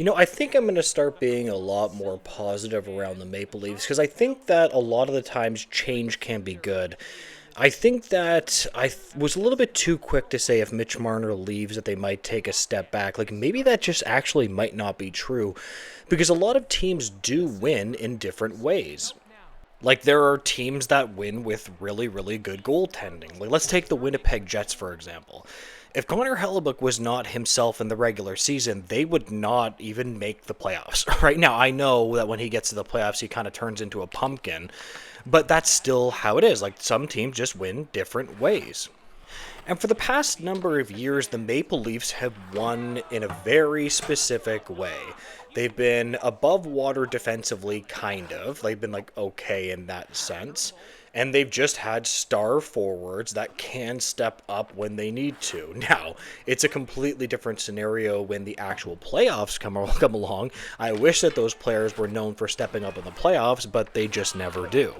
I think I'm going to start being a lot more positive around the Maple Leafs because I think that a lot of the times change can be good. I think that was a little bit too quick to say if Mitch Marner leaves that they might take a step back. Like maybe that just actually might not be true because a lot of teams do win in different ways. Like there are teams that win with really, really good goaltending. Like let's take the Winnipeg Jets for example. If Connor Hellebuck was not himself in the regular season, they would not even make the playoffs. Right now, I know that when he gets to the playoffs, he kind of turns into a pumpkin, but that's still how it is. Like some teams just win different ways. And for the past number of years, the Maple Leafs have won in a very specific way. They've been above water defensively, kind of. They've been like okay in that sense. And they've just had star forwards that can step up when they need to. Now, it's a completely different scenario when the actual playoffs come along. I wish that those players were known for stepping up in the playoffs, but they just never do.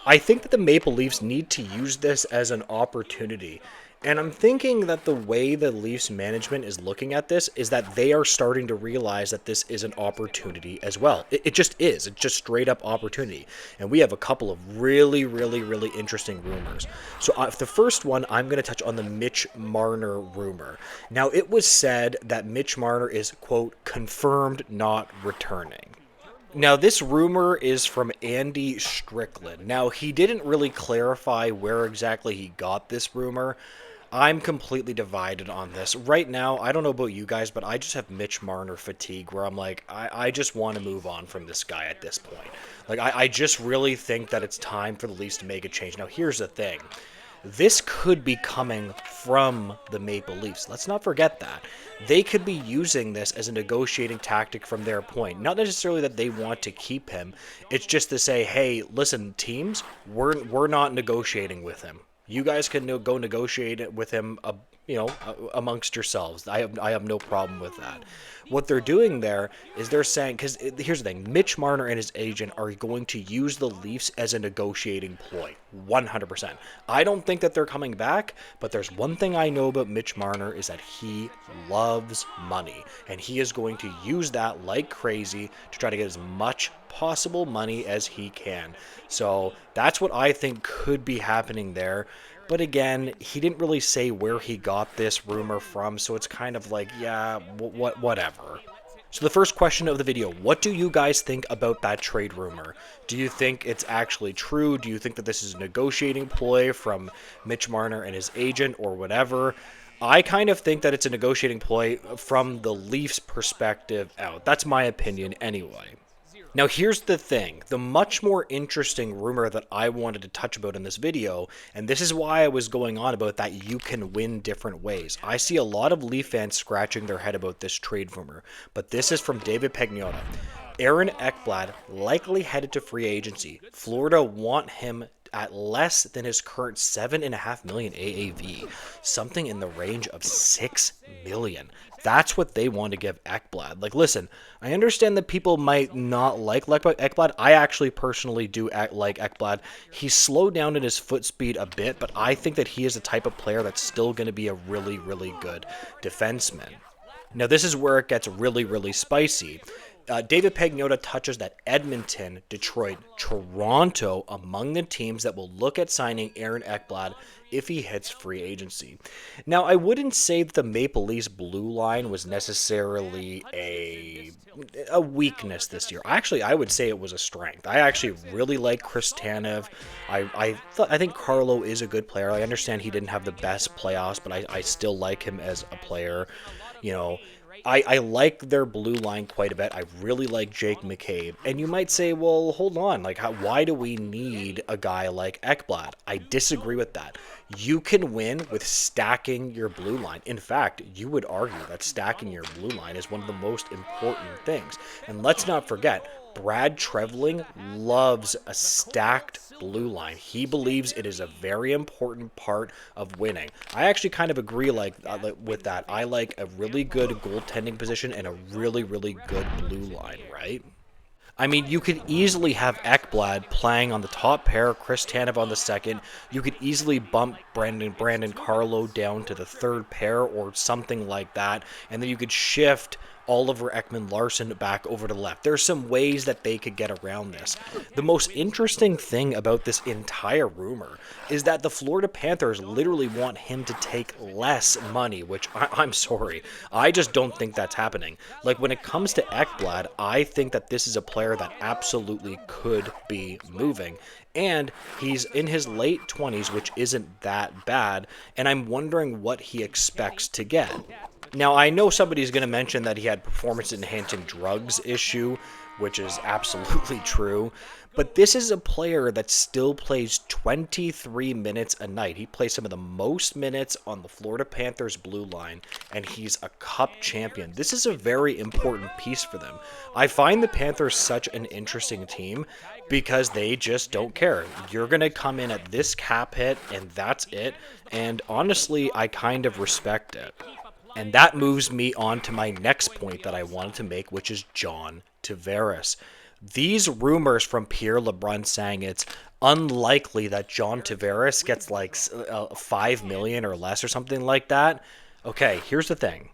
I think that the Maple Leafs need to use this as an opportunity. And I'm thinking that the way the Leafs management is looking at this is that they are starting to realize that this is an opportunity as well. It just is. It's just straight up opportunity. And we have a couple of really, really, really interesting rumors. So the first one, I'm going to touch on the Mitch Marner rumor. Now, it was said that Mitch Marner is, quote, confirmed not returning. Now, this rumor is from Andy Strickland. Now, he didn't really clarify where exactly he got this rumor. I'm completely divided on this. Right now, I don't know about you guys, but I just have Mitch Marner fatigue where I'm like, I just want to move on from this guy at this point. Like, I just really think that it's time for the Leafs to make a change. Now, here's the thing. This could be coming from the Maple Leafs. Let's not forget that. They could be using this as a negotiating tactic from their point. Not necessarily that they want to keep him. It's just to say, hey, listen, teams, we're not negotiating with him. You guys can go negotiate with him, amongst yourselves. I have no problem with that. What they're doing there is they're saying, because here's the thing, Mitch Marner and his agent are going to use the Leafs as a negotiating ploy, 100%. I don't think that they're coming back, but there's one thing I know about Mitch Marner is that he loves money, and he is going to use that like crazy to try to get as much possible money as he can. So that's what I think could be happening there. But again, he didn't really say where he got this rumor from, so it's kind of like, yeah, whatever. So the first question of the video, what do you guys think about that trade rumor? Do you think it's actually true? Do you think that this is a negotiating ploy from Mitch Marner and his agent or whatever? I kind of think that it's a negotiating ploy from the Leafs' perspective out. That's my opinion anyway. Now here's the thing, the much more interesting rumor that I wanted to touch about in this video, and this is why I was going on about that you can win different ways. I see a lot of Leaf fans scratching their head about this trade rumor, but this is from David Pagnotta. Aaron Ekblad likely headed to free agency. Florida want him at less than his current $7.5 million AAV, something in the range of $6 million. That's what they want to give Ekblad. Like, listen, I understand that people might not like Ekblad. I actually personally do like Ekblad. He's slowed down in his foot speed a bit, but I think that he is the type of player that's still going to be a really, really good defenseman. Now, this is where it gets really, really spicy. David Pagnotta touches that Edmonton, Detroit, Toronto among the teams that will look at signing Aaron Ekblad if he hits free agency. Now, I wouldn't say that the Maple Leafs blue line was necessarily a weakness this year. Actually, I would say it was a strength. I actually really like Chris Tanev. I think Carlo is a good player. I understand he didn't have the best playoffs, but I still like him as a player. I like their blue line quite a bit. I really like Jake McCabe. And you might say, well, hold on. Why do we need a guy like Ekblad? I disagree with that. You can win with stacking your blue line. In fact, you would argue that stacking your blue line is one of the most important things. And let's not forget, Brad Treliving loves a stacked blue line. He believes it is a very important part of winning. I actually kind of agree with that. I like a really good goaltending position and a really, really good blue line, right? I mean, you could easily have Ekblad playing on the top pair, Chris Tanev on the second. You could easily bump Brandon Carlo down to the third pair or something like that. And then you could shift Oliver Ekman-Larsson back over to the left. There's some ways that they could get around this. The most interesting thing about this entire rumor is that the Florida Panthers literally want him to take less money, which I'm sorry. I just don't think that's happening. Like, when it comes to Ekblad, I think that this is a player that absolutely could be moving. And he's in his late 20s, which isn't that bad, and I'm wondering what he expects to get. Now, I know somebody's going to mention that he had performance-enhancing drugs issue, which is absolutely true, but this is a player that still plays 23 minutes a night. He plays some of the most minutes on the Florida Panthers blue line, and he's a cup champion. This is a very important piece for them. I find the Panthers such an interesting team because they just don't care. You're going to come in at this cap hit, and that's it, and honestly, I kind of respect it. And that moves me on to my next point that I wanted to make, which is John Tavares. These rumors from Pierre LeBrun saying it's unlikely that John Tavares gets like $5 million or less or something like that. Okay, here's the thing.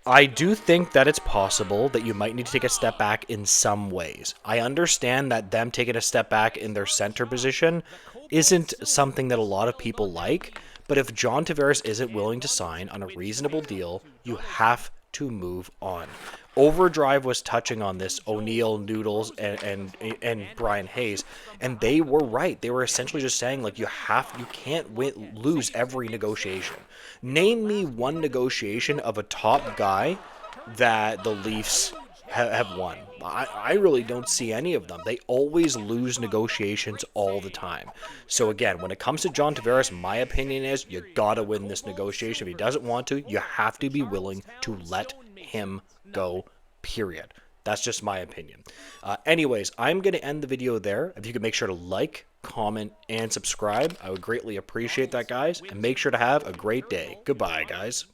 I do think that it's possible that you might need to take a step back in some ways. I understand that them taking a step back in their center position isn't something that a lot of people like, but if John Tavares isn't willing to sign on a reasonable deal, you have to move on. Overdrive was touching on this, O'Neill, Noodles, and Brian Hayes, and they were right. They were essentially just saying, like, you can't lose every negotiation. Name me one negotiation of a top guy that the Leafs have won. I really don't see any of them. They always lose negotiations all the time. So again, when it comes to John Tavares, my opinion is you gotta win this negotiation. If he doesn't want to, you have to be willing to let him go, period. That's just my opinion. Anyways, I'm going to end the video there. If you could make sure to like, comment, and subscribe, I would greatly appreciate that, guys. And make sure to have a great day. Goodbye, guys.